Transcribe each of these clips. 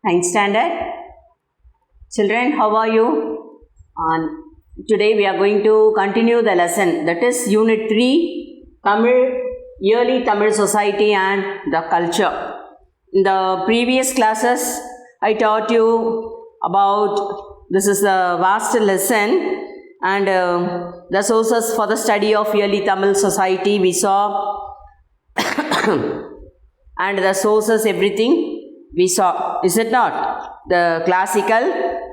9th standard. Children, how are you? Today we are going to continue the lesson, that is Unit 3, Tamil, Yearly Tamil Society and the Culture. In the previous classes, I taught you about, this is a vast lesson, and the sources for the study of Yearly Tamil Society we saw, and the sources, everything we saw, is it not? The classical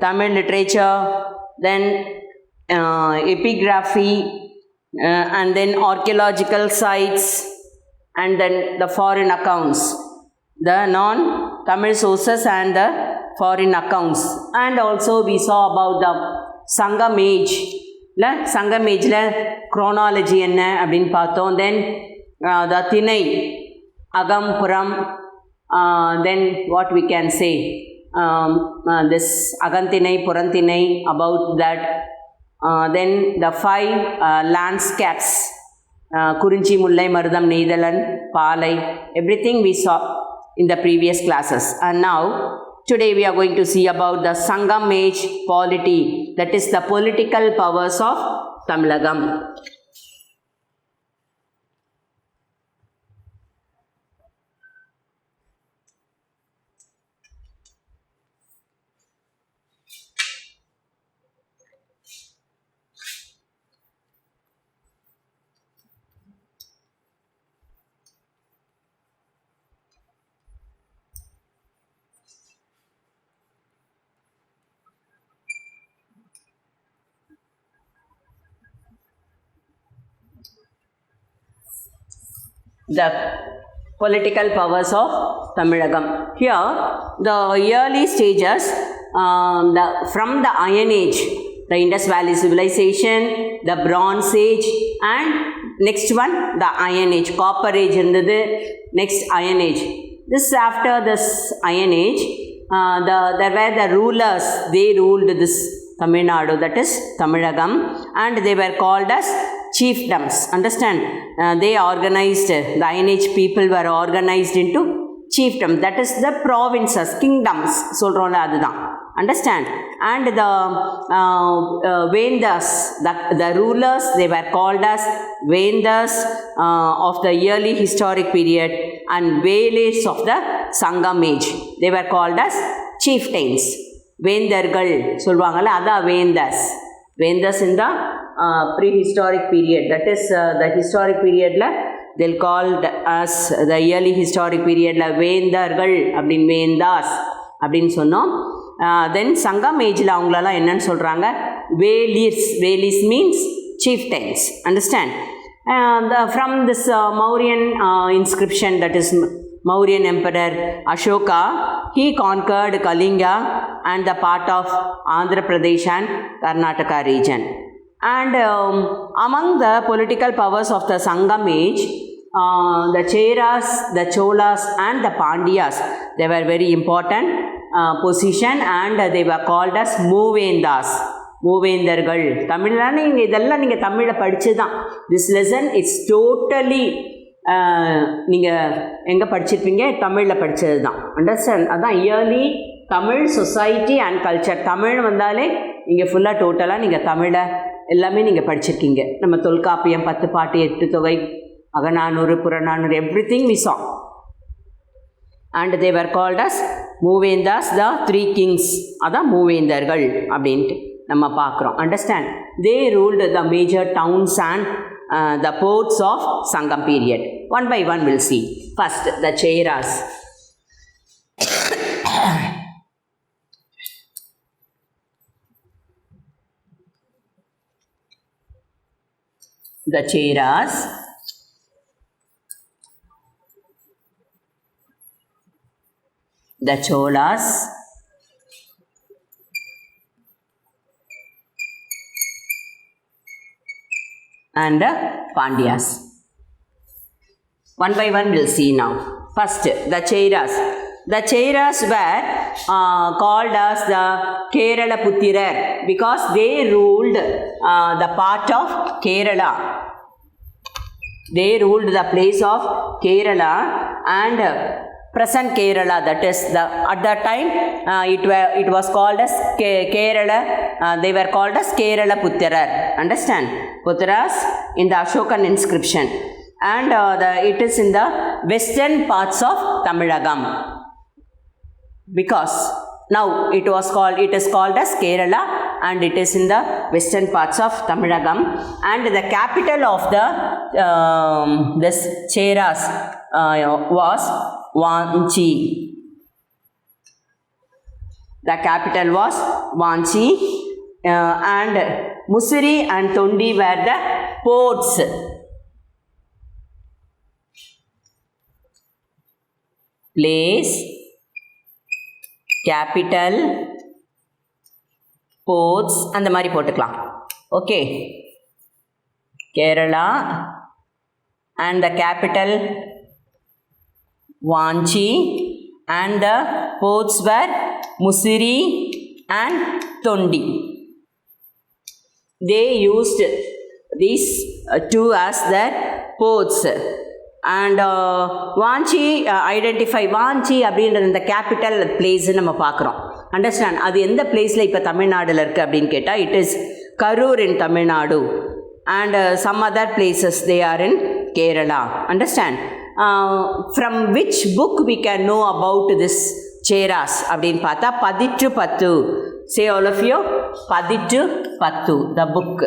Tamil literature, then epigraphy, and then archaeological sites, and then the foreign accounts, the non-Tamil sources and the foreign accounts. And also we saw about the Sangam age. Sangam age chronology enna appdin paathom. Then the Thinai, Agam, Puram, then what we can say, this Agantinai, Purantinai, about that. Then the 5 landscapes, Kurinchi, Mullai, Marudam, Neithalan, Palai, everything we saw in the previous classes. And now, today we are going to see about the Sangam age polity, that is the political powers of Tamilagam. The political powers of Tamilagam. Here, the early stages, from the Iron Age, the Indus Valley Civilization, the Bronze Age, and next one, the Iron Age, Copper Age, and the next Iron Age. This, after this Iron Age, there were the rulers, they ruled this Tamil Nadu, that is Tamilagam, and they were called as chiefdoms. Understand? They organized, the Iron Age people were organized into chiefdom, that is the provinces, kingdoms. Understand? And the Vendas, the rulers, they were called as Vendas of the early historic period, and Veles of the Sangam age. They were called as chieftains. Vendargal, solvangala, adha Vendas. Vendas in the prehistoric period, that is the historic period la they'll called as the early historic period la Vendargal appdin Vendas appdin sonnom. Then Sangam age la avangala enna solranga Velis means chieftains. Understand? From this Mauryan inscription, that is Mauryan Emperor Ashoka, he conquered Kalinga and the part of Andhra Pradesh and Karnataka region. And among the political powers of the Sangam age, the Cheras, the Cholas and the Pandyas, they were very important position, and they were called as Moovendas. Moovendargal. Tamil நீங்க இதெல்லாம் நீங்க தமிழ்ல படிச்சதுதான். This lesson is totally நீங்க எங்க படிச்சிருப்பீங்க? தமிழ்ல படிச்சதுதான். Understand? அதான் early Tamil society and culture. Tamil வந்தாலே நீங்க ஃபுல்லா டோட்டலா நீங்க தமிழ எல்லாமே நீங்க படிச்சிருக்கீங்க. நம்ம தொல்காப்பியம், 10 பாட்டு, 8 தொகை, Akananuru, Purananuru, everything we saw. And they were called as Moovendas, the 3 kings. அதான் மூவேந்தர்கள் அப்படின்ட்டு நம்ம பார்க்குறோம். Understand? They ruled the major towns and the ports of Sangam period. One by one we'll see. First, the Cheras. The Cheras, the Cholas, and the Pandyas. One by one we'll see now. First, the Cheras. The Cheras were called as the Kerala Puttirar because they ruled the part of Kerala. They ruled the place of Kerala, and present Kerala, that is at that time it was called as Kerala, they were called as Kerala Puttarar, understand, Puttaras in the Ashokan inscription, and it is in the western parts of Tamilagam, because now it is called as Kerala and it is in the western parts of Tamilagam, and the capital of the this Cheras was Vanchi. The capital was Vanchi, and Musiri and Tondi were the ports. Place, capital, ports அந்த மாதிரி போட்டுக்கலாம். Okay, Kerala and the capital Vanchi and the ports were Musiri and Tondi. They used these two as their ports. And Vanchi identify Vanchi அப்படின்றது இந்த capital பிளேஸ்ன்னு நம்ம பார்க்குறோம். Understand, அது எந்த பிளேஸில் இப்போ தமிழ்நாடில் இருக்குது அப்படின்னு கேட்டால் it is Karur in Tamil Nadu and some other places they are in Kerala. Understand, from which book we can know about this Cheras அப்படின்னு பார்த்தா பதிற்று பத்து. சே ஆல் ஆஃப் யூ, பதிற்று பத்து த புக்.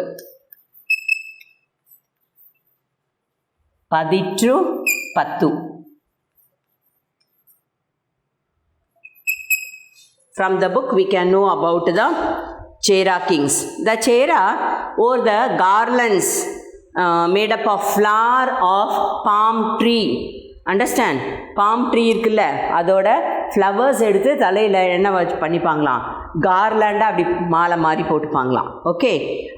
பதிற்று பத்து. From the book we can know about the Chera kings. The Chera wore the garlands made up of flower of palm tree. Understand, palm tree இருக்குல்ல, அதோட ஃப்ளவர்ஸ் எடுத்து தலையில் என்ன வச்சு பண்ணிப்பாங்களாம், கார்லாண்டாக அப்படி மாலை மாதிரி போட்டுப்பாங்களாம். ஓகே,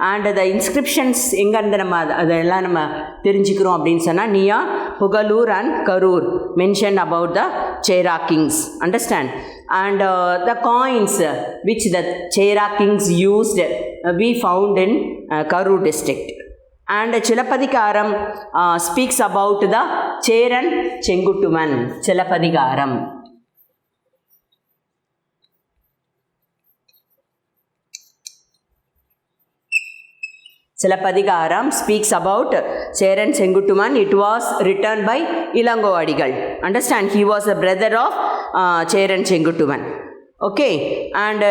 அண்ட் த இன்ஸ்கிரிப்ஷன்ஸ் எங்கேருந்து நம்ம அதெல்லாம் நம்ம தெரிஞ்சுக்கிறோம் அப்படின்னு சொன்னால் near Pugalur and Karur mention about the Chera kings. Understand, and the coins which the Chera kings used we found in Karur district. And Chilapadikaram speaks about the Cheran Chenguttuvan. Chilapadikaram. Chilapadikaram speaks about Cheran Chenguttuvan. It was written by Ilango Adigal. Understand, he was a brother of Cheran Chenguttuvan. Okay, and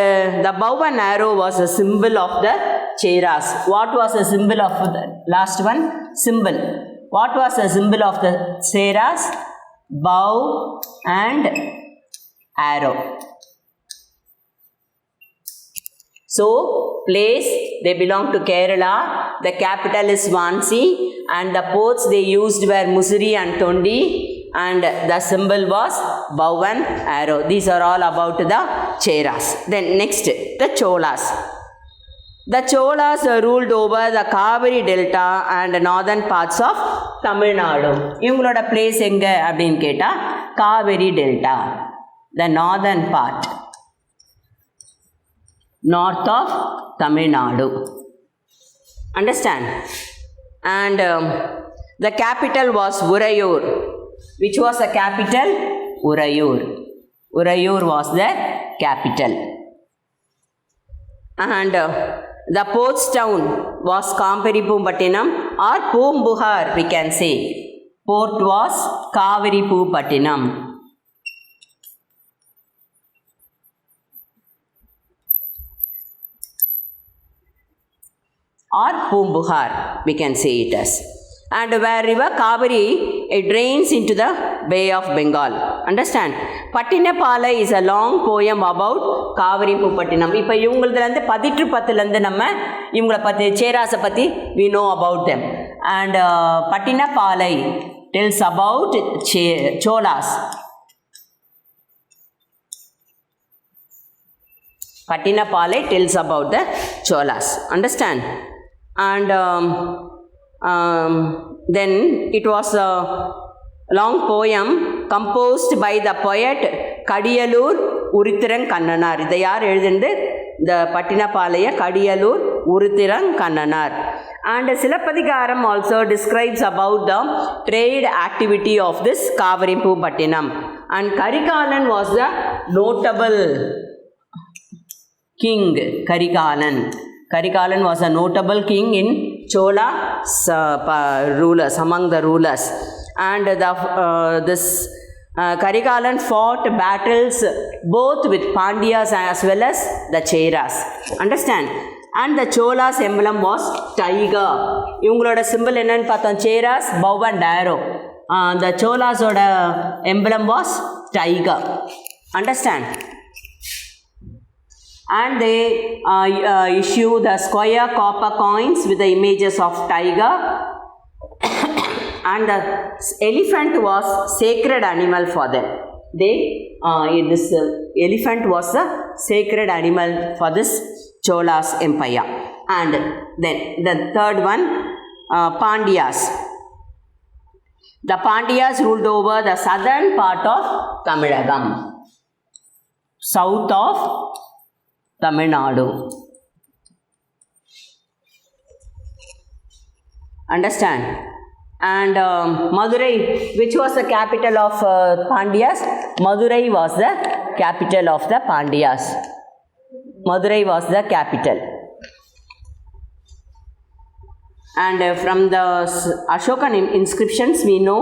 the bow and arrow was a symbol of the Cheras. What was the symbol of the last one? Symbol. What was the symbol of the Cheras? Bow and arrow. So, place, they belong to Kerala. The capital is Vanchi, and the ports they used were Musiri and Tondi, and the symbol was bow and arrow. These are all about the Cheras. Then next, the Cholas. The Cholas ruled over the Kaveri Delta and northern parts of Tamil Nadu. இவங்களோட place எங்க அப்படின்னு கேட்டா Kaveri Delta, the northern part, north of Tamil Nadu. Understand? And the capital was Urayur. Which was the capital? Urayur. Urayur was the capital. And the port's town was Kamperipumbattinam or Poombuhar, we can say. Port was Kaviripumbattinam. Or Poombuhar, we can say it as. And where river Kaveri, it drains into the Bay of Bengal. Understand? Pattinapalai is a long poem about Kaveri Pupattinam. இப்போ இவங்களதுலேருந்து பதிற்று பத்துலேருந்து நம்ம இவங்களை பற்றி சேராஸை பற்றி we know about them. And Pattinapalai tells about Cholas. Pattinapalai tells about the Cholas. Understand? And then it was a long poem composed by the poet Kadiyalur Urithiran Kannanar. இதை யார் எழுதுனது? The Pattinapalaya Kadiyalur Urithiran Kannanar. And Silapadikaram also describes about the trade activity of this Kavaripumbattinam. And Karikalan was the notable king. Karikalan was a notable king in Chola rulers, among the rulers. And this Karikalan fought battles both with Pandyas as well as the Cheras. Understand? And the Cholas emblem was tiger. இவங்களோட symbol என்னன்னு பார்த்தோம், Cheras, bow and arrow. The Cholas oda emblem was tiger. Understand? And they issue the square copper coins with the images of tiger. And the elephant was sacred animal for them. This elephant was a sacred animal for this Cholas empire. And then the third one, Pandyas. The Pandyas ruled over the southern part of Tamilagam, south of Tamil Nadu. Understand? And Madurai, which was the capital of Pandyas? Madurai was the capital of the Pandyas. Madurai was the capital. And from the Ashokan inscriptions we know,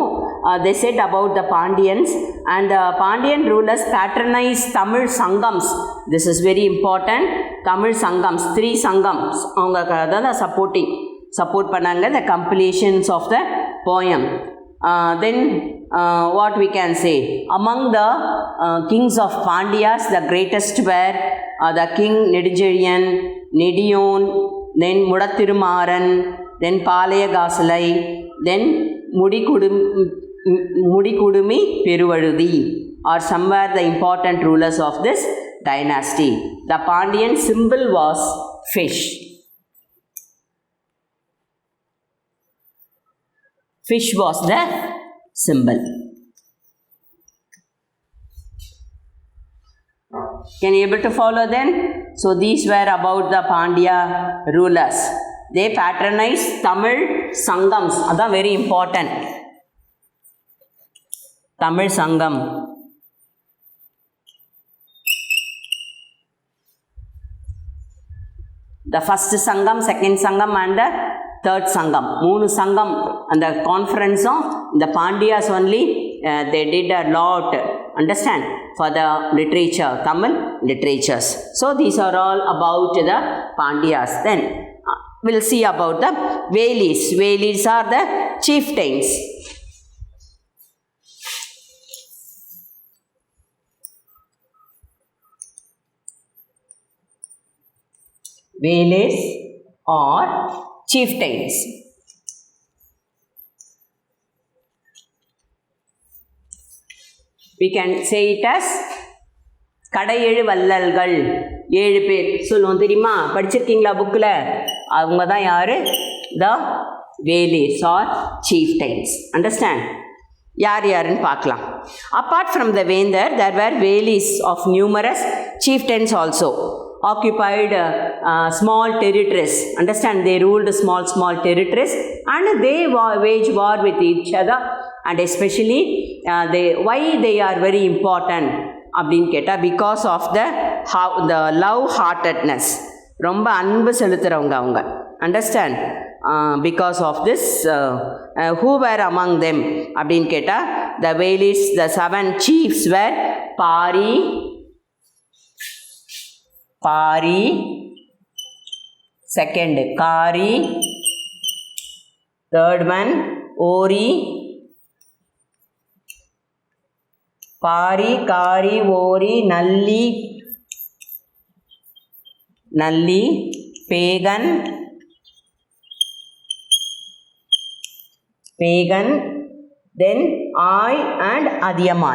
they said about the Pandyans, and the Pandyan rulers patronized Tamil Sangams. This is very important. Tamil Sangams, 3 Sangams, avanga support பண்ணாங்க the compilations of the poem. Then what we can say, among the kings of Pandyas, the greatest were the king Nedijeriyan, Nediyon, then Mudathirumaran, then Palayagasalai, then Mudikudumi Peruvaludi are somewhere the important rulers of this dynasty. The Pandyan symbol was fish. Fish was the symbol. Can you able to follow then? So these were about the Pandya rulers. They patronized Tamil Sangams. That's very important. Tamil Sangam. The first Sangam, second Sangam and the third Sangam. 3 Sangam and the conference of the Pandyas only, they did a lot, understand, for the literature, Tamil literatures. So these are all about the Pandyas. Then we'll see about the Velis. Velis are the chieftains. Velis or chieftains. We can say it as கடையேழு வள்ளல்கள், 7 பேர் சொல்லுவோம் தெரியுமா, படிச்சிருக்கீங்களா புக்கில்? அவங்க தான் யார்? The Velis or chieftains. Understand? யார் யாருன்னு பார்க்கலாம். Apart from the Vendhar there were Velis of numerous chieftains also occupied small territories. Understand? They ruled small territories and they waged war with each other. And especially why they are very important அப்படின்னு கேட்டால், because of the love heartedness, ரொம்ப அன்பு செலுத்துகிறவங்க அவங்க. Understand? Because of this who were among them அப்படின்னு கேட்டால், த வேலிஸ், த 7 chiefs were Pari, second Kari, third one Ori, Pari, Kari, Ori, Nalli, Pagan, then I and Adiyaman.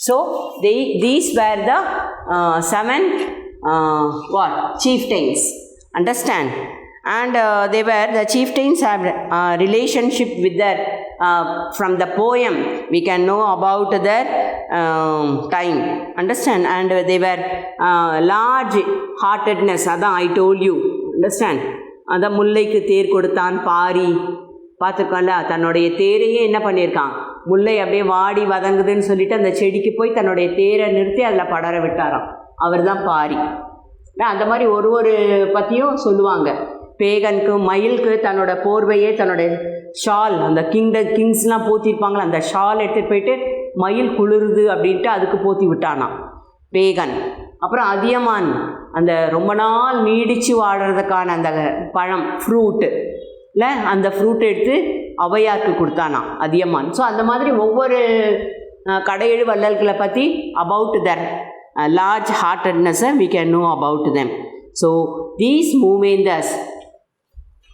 So these were the 7 chieftains. Understand? And the chieftains have relationship with their from the poem we can know about their time, understand, and they were large heartedness, adan I told you, understand, அதான் முல்லைக்கு தேர் கொடுத்தான் பாரி, பார்த்துருக்கோம்ல, தன்னுடைய தேரையே என்ன பண்ணியிருக்கான், முல்லை அப்படியே வாடி வதங்குதுன்னு சொல்லிட்டு அந்த செடிக்கு போய் தன்னுடைய தேரை நிறுத்தி அதில் படர விட்டாராம், அவர் தான் பாரி. அந்த மாதிரி ஒரு பற்றியும் சொல்லுவாங்க. பேகனுக்கு மயிலுக்கு தன்னோட போர்வையே தன்னோட ஷால், அந்த கிங்ஸ்லாம் போத்திருப்பாங்களா, அந்த ஷால் எடுத்துகிட்டு போயிட்டு மயில் குளிருது அப்படின்ட்டு அதுக்கு போத்தி விட்டானாம் பேகன். அப்புறம் அதியமான் அந்த ரொம்ப நாள் நீடித்து வாடுறதுக்கான அந்த பழம் ஃப்ரூட்டு இல்லை, அந்த ஃப்ரூட் எடுத்து ஔவையாருக்கு கொடுத்தானாம் அதியமான். ஸோ அந்த மாதிரி ஒவ்வொரு கடையெழு வள்ளல்களை பற்றி about Dhar large heartedness we can know about them. So these Moovendars,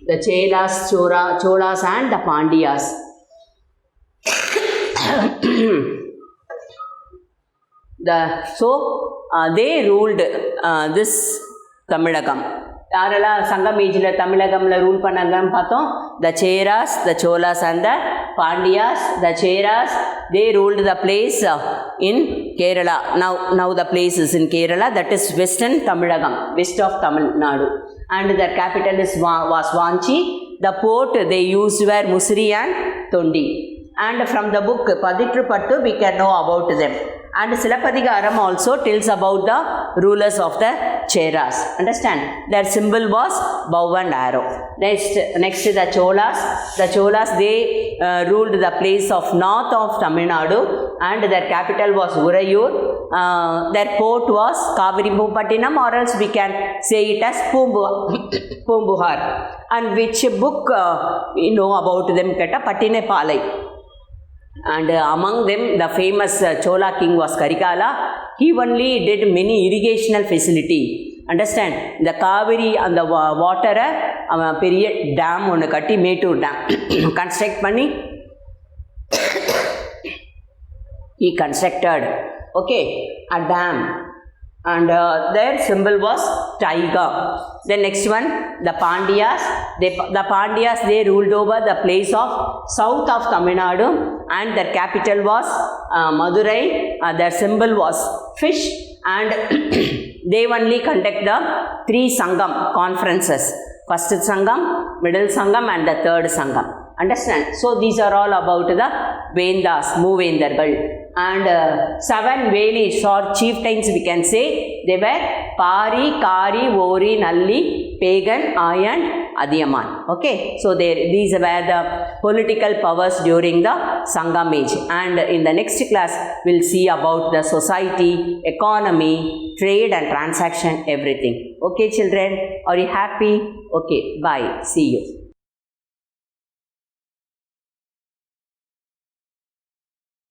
the Chelas, Cholas and the Pandyas, they ruled this Tamilagam. யாரெல்லாம் சங்கம் ஏஜில் தமிழகமில் ரூல் பண்ணாங்கன்னு பார்த்தோம். The Cheras, the Cholas and the Pandyas. The Cheras, they ruled the place in Kerala. Now the place is in Kerala, that is western Tamilagam, west of Tamil Nadu, and their capital was Vanchi. The port they used were Musiri and Tondi. And from the book Paditru Pattu we can know about them. And Silappadigaram also tells about the rulers of the Cheras. Understand? Their symbol was bow and arrow. Next the Cholas. The Cholas, they ruled the place of north of Tamil Nadu, and their capital was Urayur. Their port was Kaviripattinam, or else we can say it as Pumbuhar. And which book we know about them? Ketta Pattinepalai. And among them the famous Chola king was Karikala. He only did many irrigational facility. Understand? The Kaveri and the water பெரிய dam ஒன்று கட்டி Mettur dam construct பண்ணி he constructed, okay, a dam, and their symbol was tiger. The next one, the Pandyas. The Pandyas, they ruled over the place of south of Tamil Nadu, and their capital was Madurai. Their symbol was fish, and they only conduct the 3 Sangam conferences. First Sangam, middle Sangam, and the third Sangam. Understand? So these are all about the Vendas, Moovendargal. And 7 Velis or chieftains we can say. They were Pari, Kari, Ori, Nalli, Pagan, Ayan, Adiyaman. Okay, so these were the political powers during the Sangam age. And in the next class we'll see about the society, economy, trade and transaction, everything. Okay children, are you happy? Okay, bye, see you.